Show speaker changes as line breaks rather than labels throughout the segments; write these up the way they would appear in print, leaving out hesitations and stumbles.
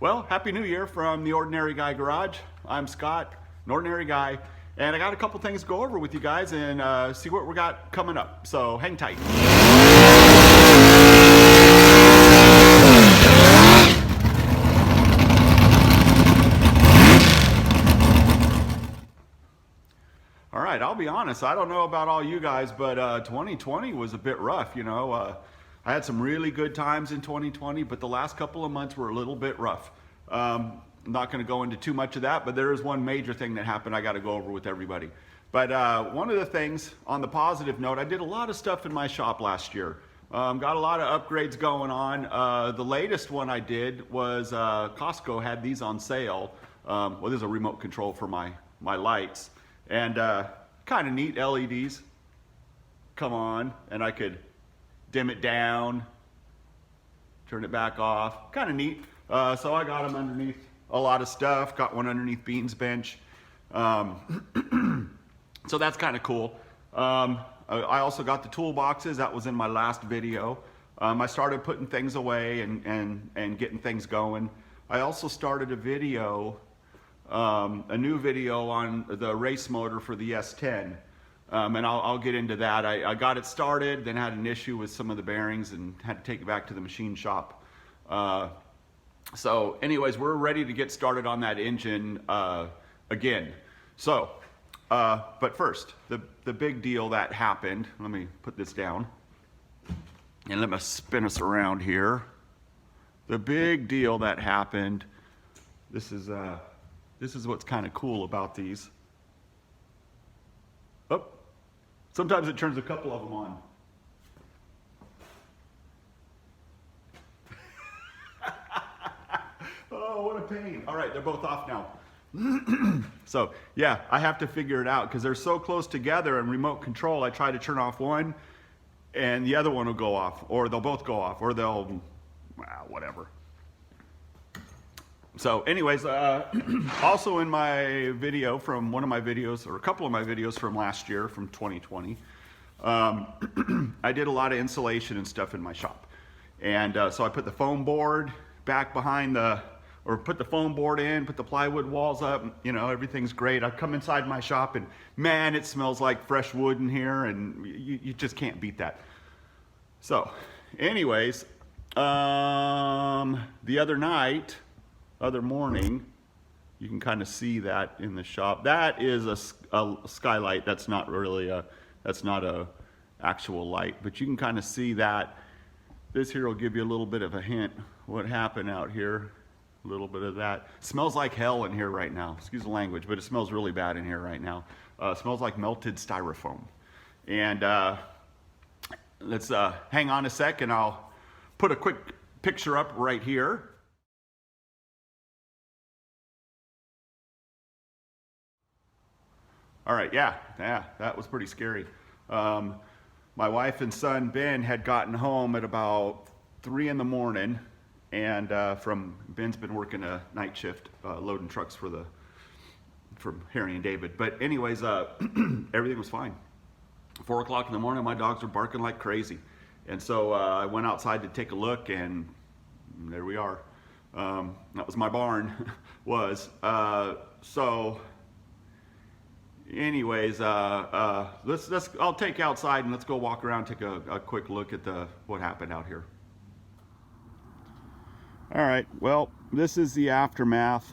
Well, Happy New Year from the Ordinary Guy Garage. I'm Scott, an ordinary guy, and I got a couple things to go over with you guys and see what we got coming up. So hang tight. All right, I'll be honest, I don't know about all you guys, but 2020 was a bit rough, you know. I had some really good times in 2020, but the last couple of months were a little bit rough. I'm not going to go into too much of that, but there is one major thing that happened I got to go over with everybody. But one of the things, on the positive note, I did a lot of stuff in my shop last year. Got a lot of upgrades going on. The latest one I did was Costco had these on sale. Well, this is a remote control for my lights. And kind of neat LEDs come on, and I could dim it down, turn it back off. Kind of neat. So I got them underneath a lot of stuff. Got one underneath Bean's bench. So that's kind of cool. I also got the toolboxes. That was in my last video. I started putting things away and getting things going. I also started a video, a new video on the race motor for the S10. And I'll get into that. I got it started, then had an issue with some of the bearings and had to take it back to the machine shop. So anyways, we're ready to get started on that engine again. So, but first, the big deal that happened, let me put this down and let me spin us around here. The big deal that happened, this is what's kind of cool about these. Oh, sometimes it turns a couple of them on. Oh, what a pain. All right, they're both off now. So, yeah, I have to figure it out because they're so close together in remote control. I try to turn off one and the other one will go off, or they'll both go off, or they'll, whatever. So anyways, also in my video from one of my videos, or a couple of my videos from last year, from 2020, I did a lot of insulation and stuff in my shop. And so I put the foam board back behind or put the foam board in, put the plywood walls up, you know, everything's great. I come inside my shop and man, it smells like fresh wood in here, and you just can't beat that. So anyways, the other morning, you can kind of see that in the shop. That is a skylight. That's not really that's not a actual light, but you can kind of see that. This here will give you a little bit of a hint what happened out here. A little bit of that. Smells like hell in here right now. Excuse the language, but it smells really bad in here right now. Smells like melted styrofoam. And let's hang on a sec and I'll put a quick picture up right here. All right, yeah, that was pretty scary. My wife and son, Ben, had gotten home at about 3 in the morning, and Ben's been working a night shift, loading trucks from Harry and David. But anyways, everything was fine. 4 o'clock in the morning, my dogs were barking like crazy. And so I went outside to take a look, and there we are. That was my barn, so anyways, I'll take you outside and let's go walk around, take a quick look at what happened out here. All right, well, this is the aftermath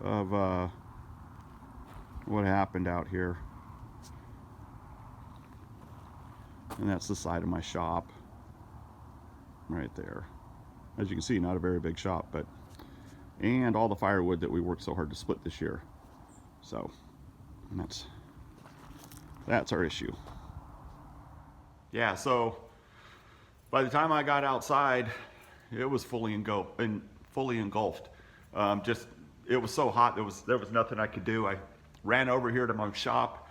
of what happened out here. And that's the side of my shop right there. As you can see, not a very big shop, and all the firewood that we worked so hard to split this year. So that's our issue. Yeah, so by the time I got outside, it was fully engulfed. It was so hot, there was nothing I could do. I ran over here to my shop.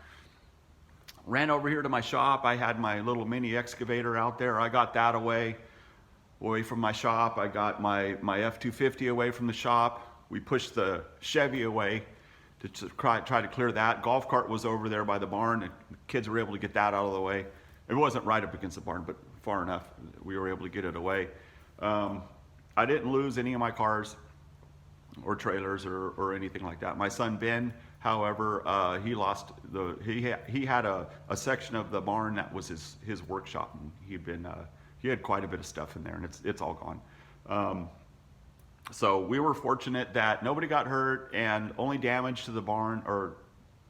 I had my little mini excavator out there. I got that away from my shop. I got my F-250 away from the shop. We pushed the Chevy away to try to clear that. Golf cart was over there by the barn, and the kids were able to get that out of the way. It wasn't right up against the barn, but far enough we were able to get it away. I didn't lose any of my cars or trailers or anything like that. My son Ben, however, he lost he had a section of the barn that was his workshop, and he had quite a bit of stuff in there, and it's all gone. So we were fortunate that nobody got hurt, and only damage to the barn or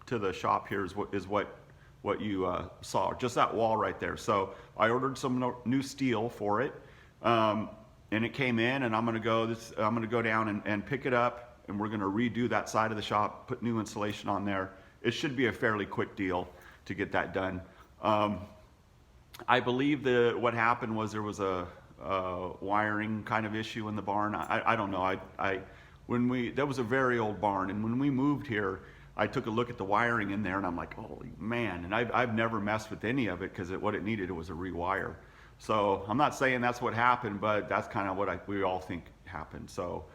to the shop here is what you saw, just that wall right there. So I ordered some new steel for it. And it came in, and I'm gonna go down and pick it up, and we're gonna redo that side of the shop, put new insulation on there. It should be a fairly quick deal to get that done. I believe that what happened was there was a wiring kind of issue in the barn. I don't know. That was a very old barn, and when we moved here, I took a look at the wiring in there, and I'm like, holy man! And I've never messed with any of it because what it needed was a rewire. So I'm not saying that's what happened, but that's kind of what we all think happened. So,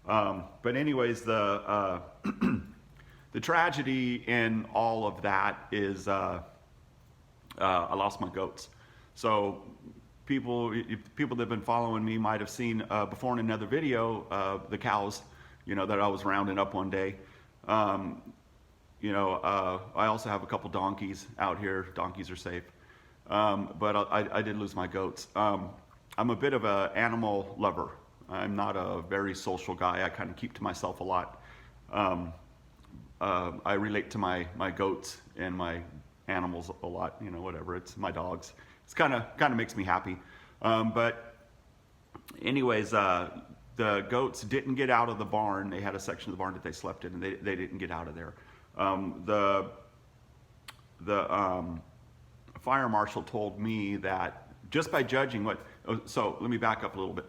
but anyways, the tragedy in all of that is I lost my goats. So people that have been following me might have seen before in another video the cows, that I was rounding up one day. I also have a couple donkeys out here. Donkeys are safe. But I did lose my goats. I'm a bit of an animal lover. I'm not a very social guy. I kind of keep to myself a lot. I relate to my goats and my animals a lot. Whatever. It's my dogs. It's kind of makes me happy. But anyways, the goats didn't get out of the barn. They had a section of the barn that they slept in, and they didn't get out of there. The fire marshal told me that just by judging so let me back up a little bit.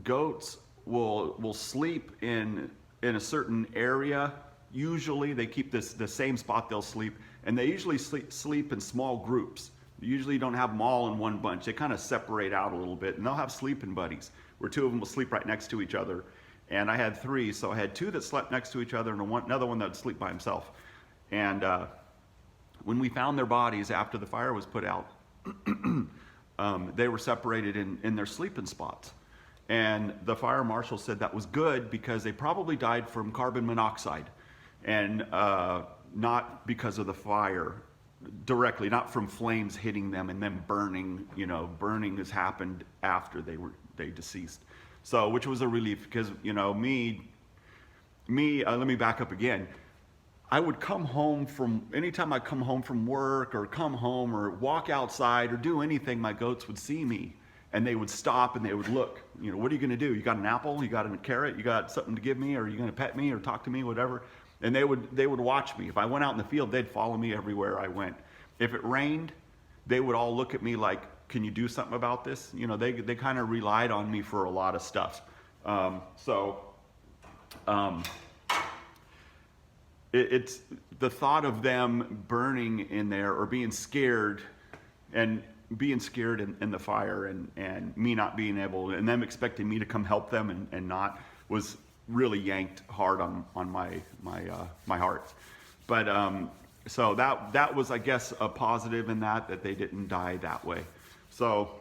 Goats will sleep in a certain area. Usually they keep the same spot they'll sleep, and they usually sleep in small groups. You usually don't have them all in one bunch. They kind of separate out a little bit, and they'll have sleeping buddies where two of them will sleep right next to each other. And I had three, so I had two that slept next to each other and another one that would sleep by himself. And when we found their bodies after the fire was put out, they were separated in their sleeping spots. And the fire marshal said that was good because they probably died from carbon monoxide, and not because of the fire directly, not from flames hitting them and then burning. Burning has happened after they deceased. So, which was a relief because, let me back up again. I would come home anytime I come home from work or come home or walk outside or do anything, my goats would see me and they would stop and they would look. What are you going to do? You got an apple? You got a carrot? You got something to give me? Or are you going to pet me or talk to me, whatever? And they would watch me. If I went out in the field, they'd follow me everywhere I went. If it rained, they would all look at me like, can you do something about this? They kind of relied on me for a lot of stuff. It's the thought of them burning in there or being scared in the fire and me not being able, and them expecting me to come help them and not, was really yanked hard on my heart. But so that was, I guess, a positive in that they didn't die that way. So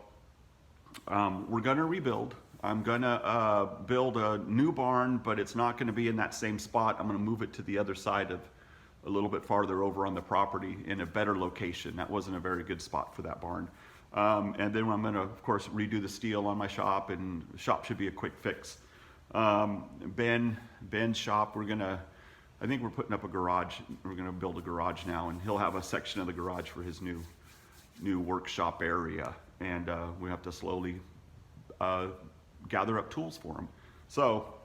we're gonna rebuild. I'm gonna build a new barn, but it's not gonna be in that same spot. I'm gonna move it to the other side of, a little bit farther over on the property in a better location. That wasn't a very good spot for that barn. And then I'm gonna, of course, redo the steel on my shop, and the shop should be a quick fix. Ben's shop, I think we're putting up a garage. We're gonna build a garage now, and he'll have a section of the garage for his new workshop area. And we have to slowly gather up tools for him. So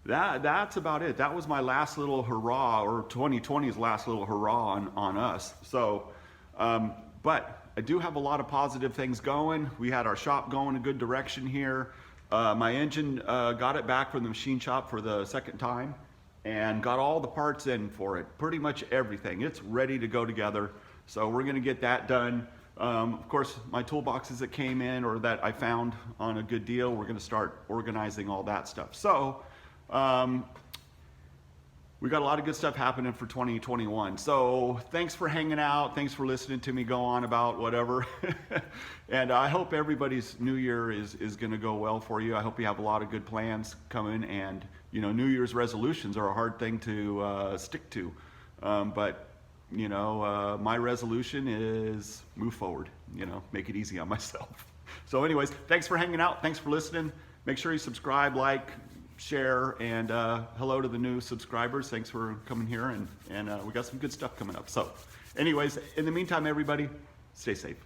that's about it. That was my last little hurrah, or 2020's last little hurrah on us. So, but I do have a lot of positive things going. We had our shop going a good direction here. My engine, got it back from the machine shop for the second time and got all the parts in for it. Pretty much everything. It's ready to go together. So we're gonna get that done. Of course, my toolboxes that came in or that I found on a good deal, we're gonna start organizing all that stuff. So, we got a lot of good stuff happening for 2021. So thanks for hanging out. Thanks for listening to me go on about whatever. And I hope everybody's new year is going to go well for you. I hope you have a lot of good plans coming. And, you know, New Year's resolutions are a hard thing to stick to. But, you know, my resolution is move forward, you know, make it easy on myself. So anyways, thanks for hanging out. Thanks for listening. Make sure you subscribe, like, share, and hello to the new subscribers. Thanks for coming here, and we got some good stuff coming up. So anyways, in the meantime, everybody, stay safe.